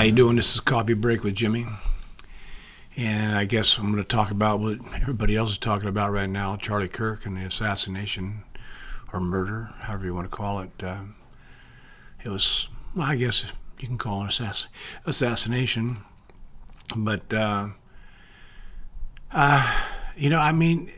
How you doing? This is Coffee Break with Jimmy. And I guess I'm going to talk about what everybody else is talking about right now, Charlie Kirk and the assassination or murder, however you want to call it. It was, well, I guess you can call it assassination. But, I mean,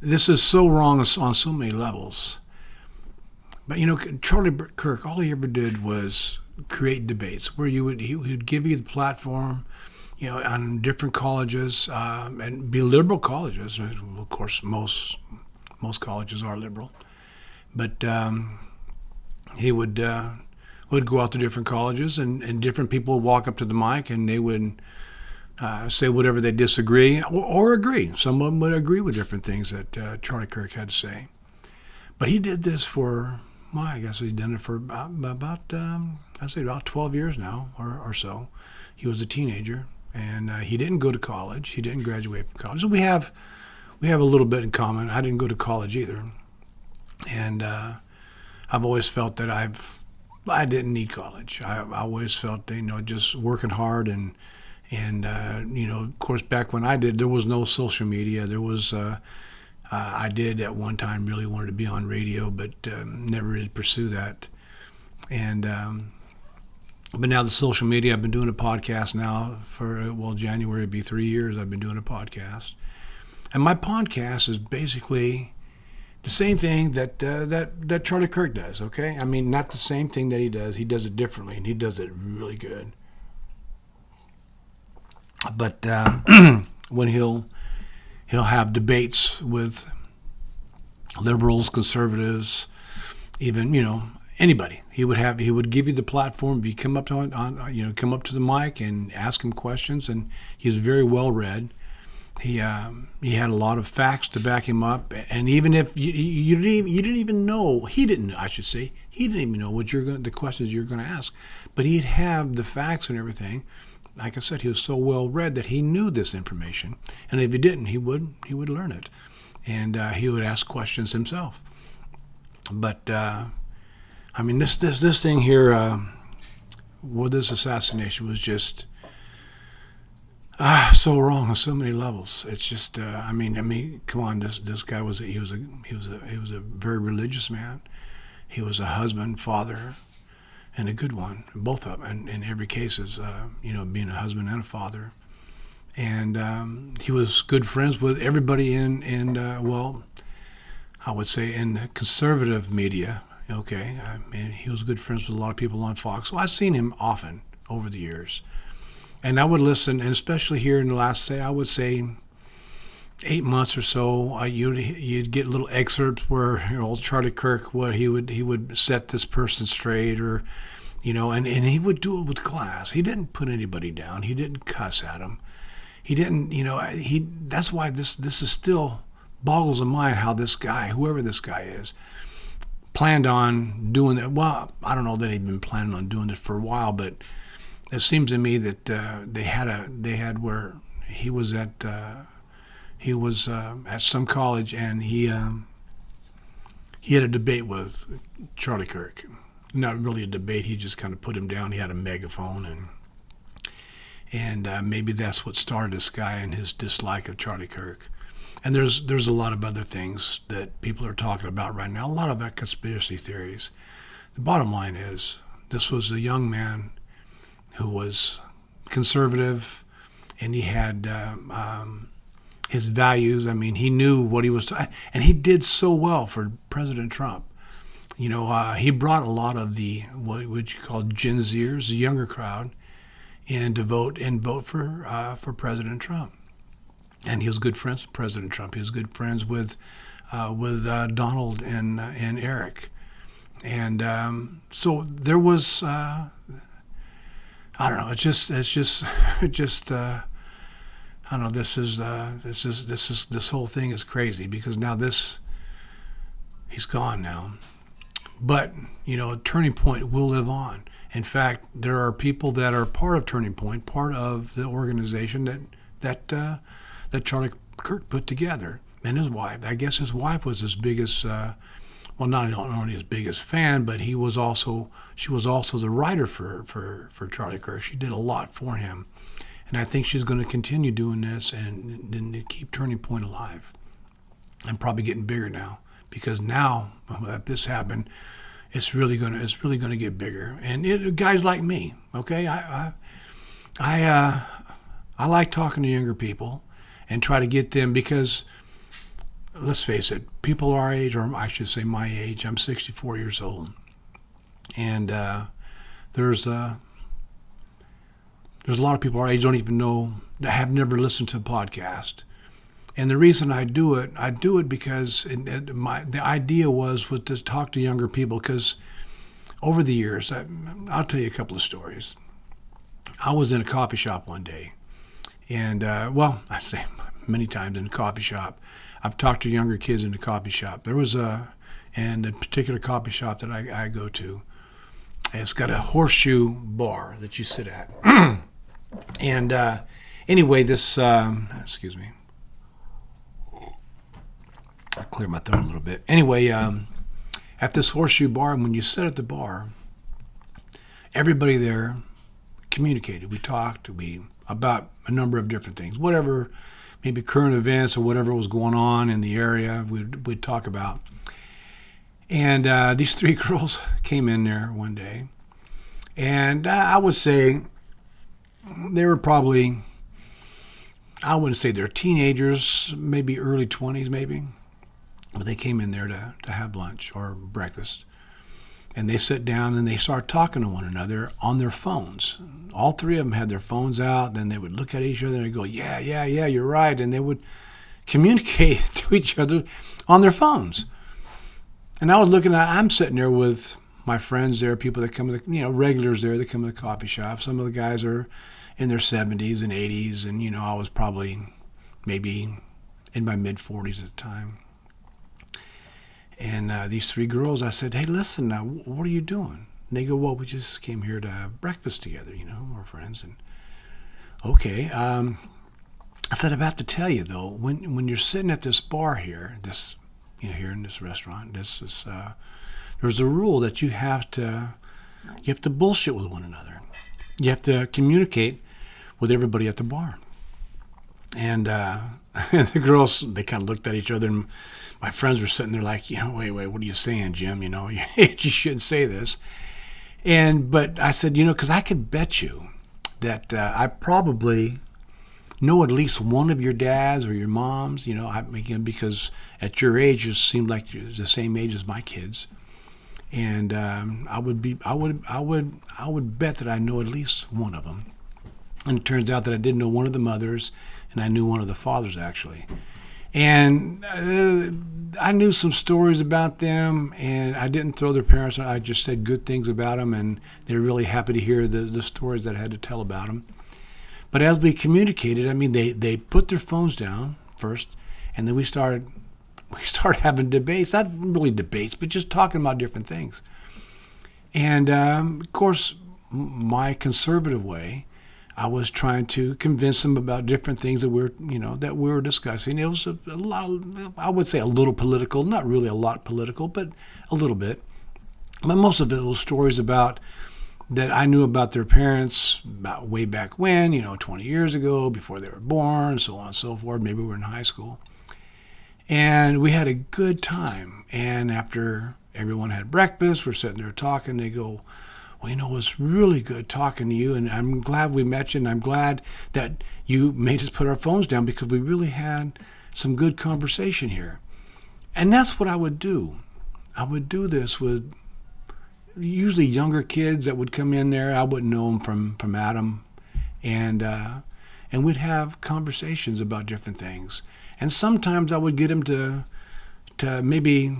this is so wrong on so many levels. But, Charlie Kirk, all he ever did was create debates where he would give you the platform, on different colleges, and be liberal colleges. Of course, most colleges are liberal, but he would go out to different colleges, and different people would walk up to the mic, and they would say whatever they disagree or agree. Some of them would agree with different things that Charlie Kirk had to say, but he did this for, well, I guess he's done it for about 12 years now or so. He was a teenager. And he didn't go to college. He didn't graduate from college. So we have a little bit in common. I didn't go to college either, and I've always felt that I didn't need college. I always felt that, just working hard and of course, back when I did, there was no social media. There was I did at one time really wanted to be on radio, but never did pursue that, and. But now the social media, I've been doing a podcast now for, January would be 3 years I've been doing a podcast. And my podcast is basically the same thing that Charlie Kirk does, okay? I mean, not the same thing that he does it differently, and he does it really good. But when he'll have debates with liberals, conservatives, even, anybody. He would give you the platform. If you come up to the mic and ask him questions, and he's very well read. He had a lot of facts to back him up, and even if you didn't even know, he didn't even know what the questions you're going to ask, but he'd have the facts and everything. Like I said, he was so well read that he knew this information, and if he didn't, he would learn it, and he would ask questions himself. But I mean, this thing here, with this assassination was just so wrong on so many levels. It's just, I mean, come on, this guy was a very religious man. He was a husband, father, and a good one, both of them. And in every case is, being a husband and a father. And he was good friends with everybody I would say in the conservative media. Okay, and he was good friends with a lot of people on Fox. So I've seen him often over the years. And I would listen, and especially here in the last, I would say 8 months or so, you'd get little excerpts where old Charlie Kirk, he would set this person straight, or, and he would do it with class. He didn't put anybody down. He didn't cuss at them. He didn't, that's why this is still boggles the mind how this guy, whoever this guy is, planned on doing it. Well, I don't know that he'd been planning on doing it for a while, but it seems to me that they had where he was at some college, and he had a debate with Charlie Kirk. Not really a debate. He just kind of put him down. He had a megaphone, and maybe that's what started this guy and his dislike of Charlie Kirk. And there's a lot of other things that people are talking about right now, a lot of conspiracy theories. The bottom line is, this was a young man who was conservative, and he had his values. I mean, he knew what he was and he did so well for President Trump. He brought a lot of the, what would you call Gen Zers, the younger crowd, in to vote for President Trump. And he was good friends with President Trump. He was good friends with Donald and Eric, and so there was. I don't know. It's just. I don't know. This whole thing is crazy, because now he's gone now, but Turning Point will live on. In fact, there are people that are part of Turning Point, part of the organization that Charlie Kirk put together, and his wife. I guess his wife was his biggest well, not only his biggest fan, but she was also the writer for Charlie Kirk. She did a lot for him. And I think she's going to continue doing this and keep Turning Point alive. And probably getting bigger now, because now that this happened, it's really going to get bigger. And guys like me, okay, I like talking to younger people and try to get them, because let's face it, people our age, or I should say my age, I'm 64 years old, and there's a lot of people our age don't even know, that have never listened to a podcast. And the reason I do it because the idea was to talk to younger people, because over the years, I'll tell you a couple of stories. I was in a coffee shop one day, and I say many times in a coffee shop, I've talked to younger kids in the coffee shop. There was and the particular coffee shop that I go to, it's got a horseshoe bar that you sit at. And anyway, this, excuse me, I'll clear my throat a little bit. Anyway, at this horseshoe bar, when you sit at the bar, everybody there communicated. We talked about a number of different things, whatever, maybe current events or whatever was going on in the area, we'd talk about. And these three girls came in there one day, and I would say they were probably, I wouldn't say they're teenagers, maybe early 20s maybe, but they came in there to have lunch or breakfast. And they sit down and they start talking to one another on their phones. All three of them had their phones out. Then they would look at each other and go, yeah, you're right. And they would communicate to each other on their phones. And I was I'm sitting there with my friends there, people that come to regulars there that come to the coffee shop. Some of the guys are in their 70s and 80s. And, I was probably maybe in my mid-40s at the time. And these three girls, I said, hey, listen, now, what are you doing? And they go, well, we just came here to have breakfast together, we're friends. And okay. I said, I have to tell you, though, when you're sitting at this bar here, here in this restaurant, there's a rule that you have to bullshit with one another. You have to communicate with everybody at the bar. And the girls, they kind of looked at each other, and my friends were sitting there like, wait, what are you saying, Jim? You shouldn't say this. But I said, because I could bet you that I probably know at least one of your dads or your moms, because at your age, you seemed like you're the same age as my kids. And I would bet that I know at least one of them. And it turns out that I did know one of the mothers, and I knew one of the fathers, actually. And I knew some stories about them, and I didn't throw their parents out. I just said good things about them, and they were really happy to hear the stories that I had to tell about them. But as we communicated, they put their phones down first, and then we started having debates. Not really debates, but just talking about different things. And, of course, my conservative way, I was trying to convince them about different things that we were discussing. It was a lot, I would say a little political, not really a lot political, but a little bit. But most of it was stories about that I knew about their parents about way back when, 20 years ago, before they were born, so on and so forth. Maybe we were in high school. And we had a good time. And after everyone had breakfast, we're sitting there talking. They go, well, it was really good talking to you, and I'm glad we met you, and I'm glad that you made us put our phones down, because we really had some good conversation here. And that's what I would do. I would do this with usually younger kids that would come in there. I wouldn't know them from Adam, and we'd have conversations about different things. And sometimes I would get them to maybe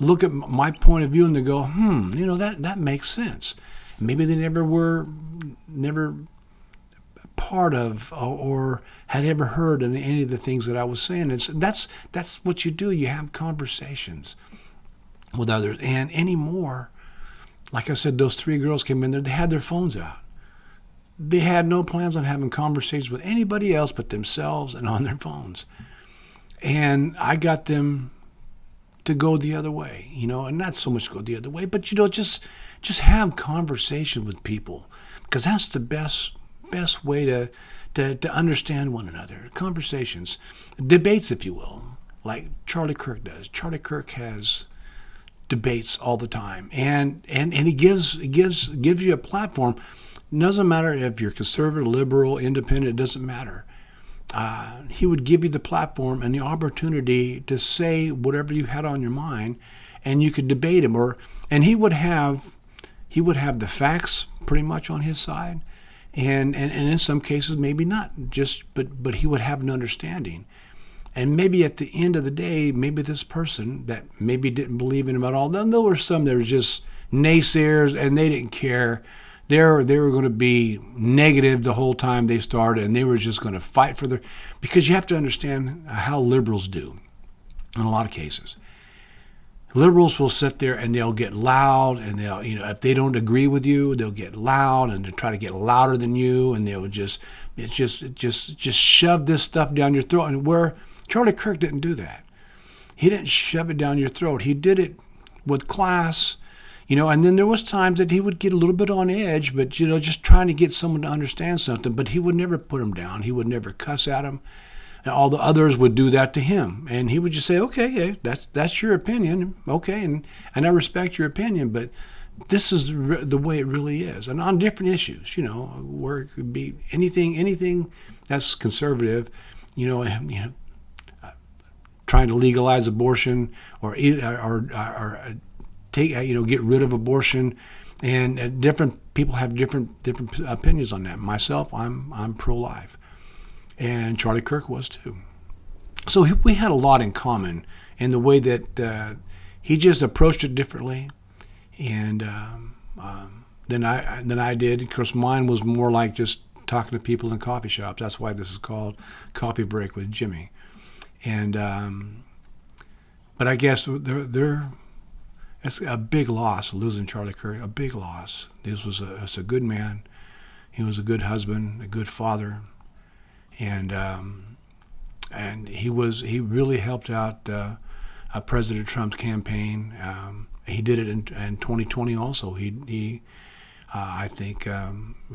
look at my point of view and they go, that makes sense. Maybe they never part of or had ever heard of any of the things that I was saying. That's what you do. You have conversations with others. And anymore, like I said, those three girls came in there, they had their phones out. They had no plans on having conversations with anybody else but themselves and on their phones. And I got them to go the other way, and not so much go the other way, but just have conversation with people, because that's the best way to understand one another. Conversations, debates, if you will, like Charlie Kirk does. Charlie Kirk has debates all the time, and he gives you a platform. It doesn't matter if you're conservative, liberal, independent. It doesn't matter. He would give you the platform and the opportunity to say whatever you had on your mind, and you could debate him, and he would have the facts pretty much on his side, and in some cases maybe not, but he would have an understanding. And maybe at the end of the day, maybe this person that maybe didn't believe in him at all, then there were some that were just naysayers and they didn't care. They were going to be negative the whole time they started, and they were just going to fight for because you have to understand how liberals do in a lot of cases. Liberals will sit there and they'll get loud, and they'll, if they don't agree with you, they'll get loud and they'll try to get louder than you, and they'll just shove this stuff down your throat. And where Charlie Kirk didn't do that. He didn't shove it down your throat. He did it with class, and then there was times that he would get a little bit on edge, but, just trying to get someone to understand something, but he would never put them down. He would never cuss at them. And all the others would do that to him. And he would just say, okay, yeah, that's your opinion. Okay. And I respect your opinion, but this is the way it really is. And on different issues, where it could be anything that's conservative, trying to legalize abortion or take, get rid of abortion, and different people have different opinions on that. Myself, I'm pro-life, and Charlie Kirk was too. So we had a lot in common in the way that he just approached it differently, and than I did. Of course, mine was more like just talking to people in coffee shops. That's why this is called Coffee Break with Jimmy. And but I guess it's a big loss, losing Charlie Kirk. A big loss. This was a good man. He was a good husband, a good father, and he really helped out President Trump's campaign. He did it in 2020 also. I think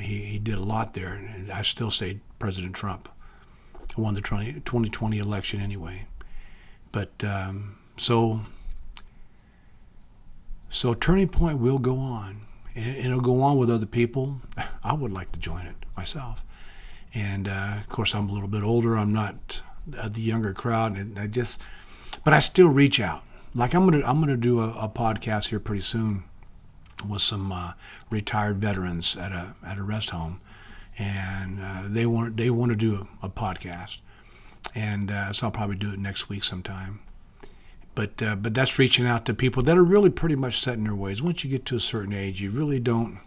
he did a lot there, and I still say President Trump won the 2020 election anyway. But so Turning Point will go on, and it'll go on with other people. I would like to join it myself, and of course I'm a little bit older. I'm not the younger crowd, and but I still reach out. Like I'm gonna do a podcast here pretty soon with some retired veterans at a rest home, and they want to do a podcast, and so I'll probably do it next week sometime. But that's reaching out to people that are really pretty much set in their ways. Once you get to a certain age, you really don't.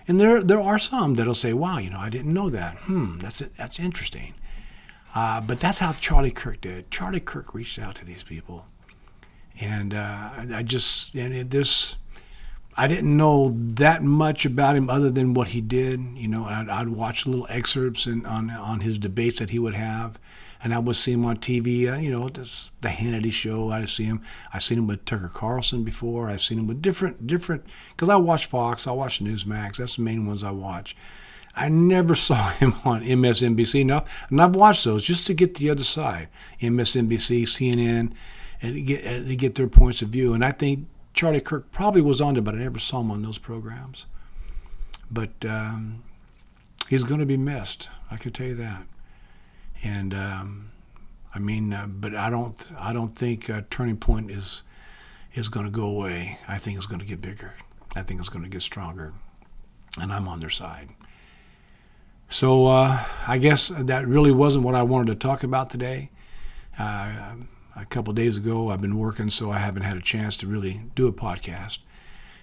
And there are some that'll say, "Wow, I didn't know that. That's interesting." But that's how Charlie Kirk did. Charlie Kirk reached out to these people, and I didn't know that much about him other than what he did. I'd watch little excerpts on his debates that he would have, and I would see him on TV. The Hannity show. I've seen him with Tucker Carlson before. I've seen him with different. Because I watch Fox, I watch Newsmax. That's the main ones I watch. I never saw him on MSNBC. No, and I've watched those just to get the other side, MSNBC, CNN, and to get their points of view. And I think Charlie Kirk probably was on there, but I never saw him on those programs. But he's going to be missed. I can tell you that. And but I don't think Turning Point is going to go away. I think it's going to get bigger. I think it's going to get stronger, and I'm on their side. So I guess that really wasn't what I wanted to talk about today. A couple of days ago, I've been working, so I haven't had a chance to really do a podcast.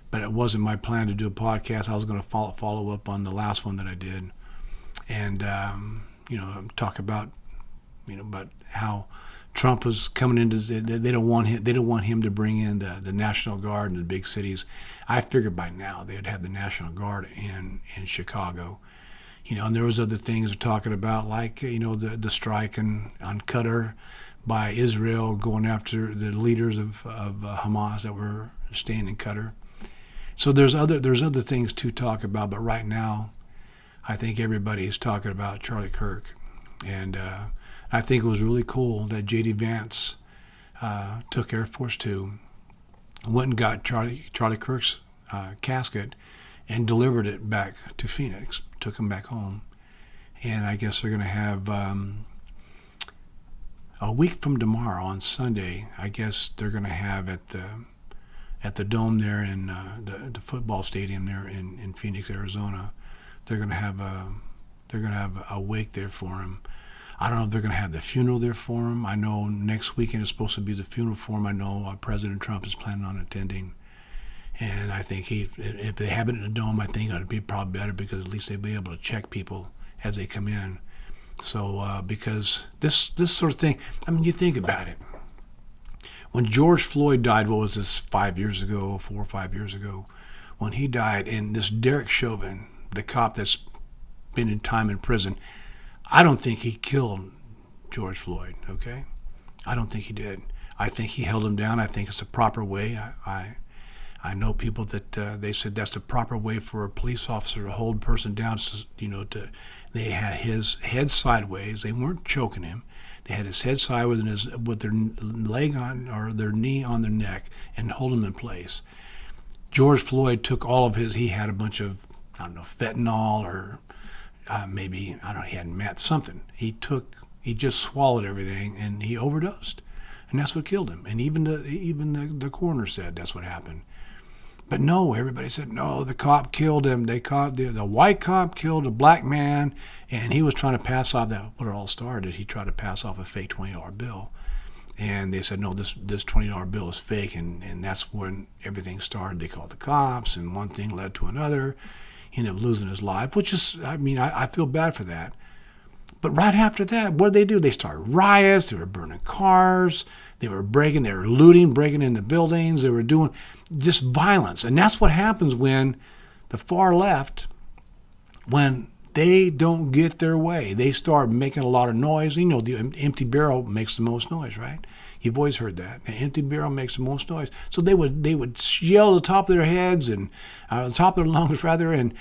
But it wasn't my plan to do a podcast. I was going to follow up on the last one that I did, and talk about about how Trump was coming into. They don't want him to bring in the National Guard in the big cities. I figured by now they'd have the National Guard in Chicago. And there was other things they're talking about, like the strike on Qatar. by Israel going after the leaders of Hamas that were staying in Qatar. So there's other things to talk about, but right now, I think everybody's talking about Charlie Kirk, and I think it was really cool that J.D. Vance took Air Force Two, went and got Charlie Kirk's casket, and delivered it back to Phoenix, took him back home, and I guess they're going to have. A week from tomorrow, on Sunday, I guess they're going to have at the dome there in the football stadium there in Phoenix, Arizona. They're going to have a wake there for him. I don't know if they're going to have the funeral there for him. I know next weekend is supposed to be the funeral for him. I know President Trump is planning on attending, and I think if they have it in the dome, I think it would be probably better because at least they'd be able to check people as they come in. So because this sort of thing, I mean, you think about it. When George Floyd died, what was this, 4 or 5 years ago, when he died, and this Derek Chauvin, the cop that's been in time in prison, I don't think he killed George Floyd, okay? I don't think he did. I think he held him down. I think it's the proper way. I know people that they said that's the proper way for a police officer to hold a person down, they had his head sideways. They weren't choking him. They had his head sideways with their leg on or their knee on their neck and hold him in place. George Floyd took all of he had a bunch of, fentanyl or maybe, he had meth, something. He just swallowed everything and he overdosed. And that's what killed him. And even the coroner said that's what happened. But no, everybody said, no, the cop killed him. They caught the white cop killed a black man, and he was trying to pass off what it all started. He tried to pass off a fake $20 bill. And they said, no, this $20 bill is fake, and that's when everything started. They called the cops, and one thing led to another. He ended up losing his life, which is, I feel bad for that. But right after that, what did they do? They started riots. They were burning cars. They were looting, breaking into buildings. They were doing just violence. And that's what happens when the far left, when they don't get their way, they start making a lot of noise. The empty barrel makes the most noise, right? You've always heard that. An empty barrel makes the most noise. So they would yell at the top of their heads and the top of their lungs, rather, and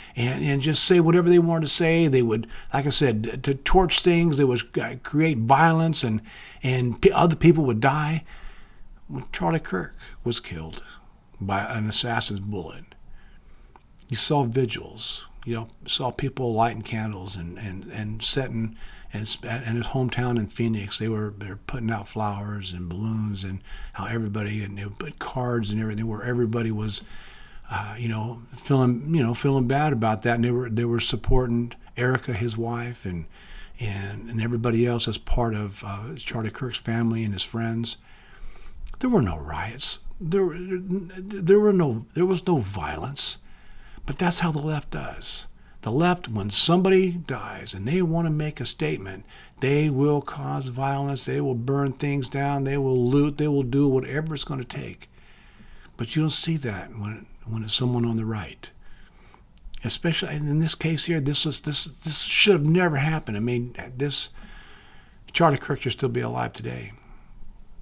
just say whatever they wanted to say. They would, like I said, to torch things. They would create violence, and other people would die. When Charlie Kirk was killed by an assassin's bullet, you saw vigils. Saw people lighting candles and setting. And in his hometown in Phoenix, they're putting out flowers and balloons, and how everybody, and they put cards and everything, where everybody was, feeling bad about that, and they were supporting Erica, his wife, and everybody else as part of Charlie Kirk's family and his friends. There were no riots. There was no violence, but that's how the left does. The left, when somebody dies and they want to make a statement, they will cause violence, they will burn things down, they will loot, they will do whatever it's going to take. But you don't see that when it's someone on the right. Especially in this case here, this should have never happened. Charlie Kirk should still be alive today.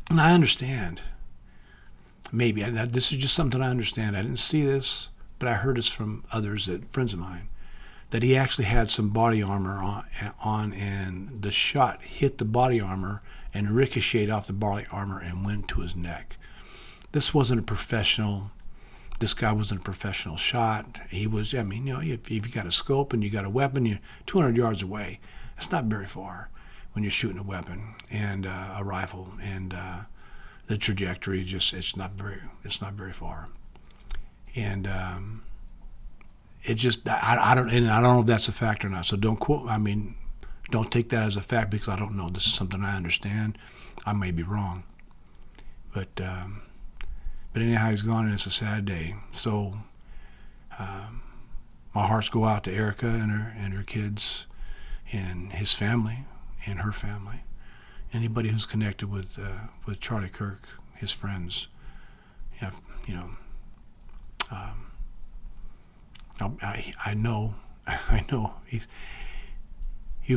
And I understand. Maybe, this is just something I understand. I didn't see this, but I heard this from others, friends of mine, that he actually had some body armor on, and the shot hit the body armor and ricocheted off the body armor and went to his neck. This guy wasn't a professional shot. He was, if you got a scope and you got a weapon, you're 200 yards away. It's not very far when you're shooting a weapon and a rifle, and the trajectory it's not very far. And I don't know if that's a fact or not. So don't take that as a fact, because I don't know. This is something I understand. I may be wrong, but anyhow, he's gone, and it's a sad day. So my hearts go out to Erica and her kids, and his family and her family. Anybody who's connected with Charlie Kirk, his friends, I know he's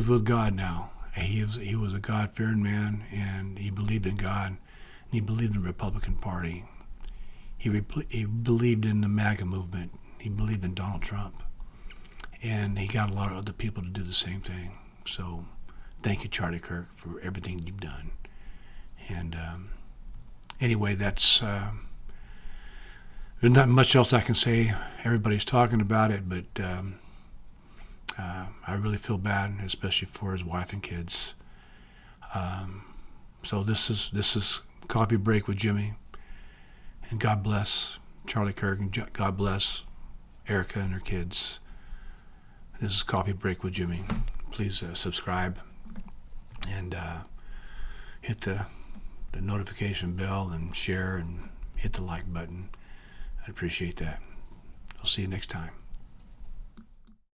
with God now, he was a God-fearing man, and he believed in God, and he believed in the Republican Party. He believed in the MAGA movement. He believed in Donald Trump, and he got a lot of other people to do the same thing. So, thank you, Charlie Kirk, for everything you've done. And anyway, that's there's not much else I can say. Everybody's talking about it, but I really feel bad, especially for his wife and kids. So this is Coffee Break with Jimmy, and God bless Charlie Kirk, and God bless Erica and her kids. This is Coffee Break with Jimmy. Please subscribe and hit the notification bell and share and hit the like button. I'd appreciate that. I'll see you next time.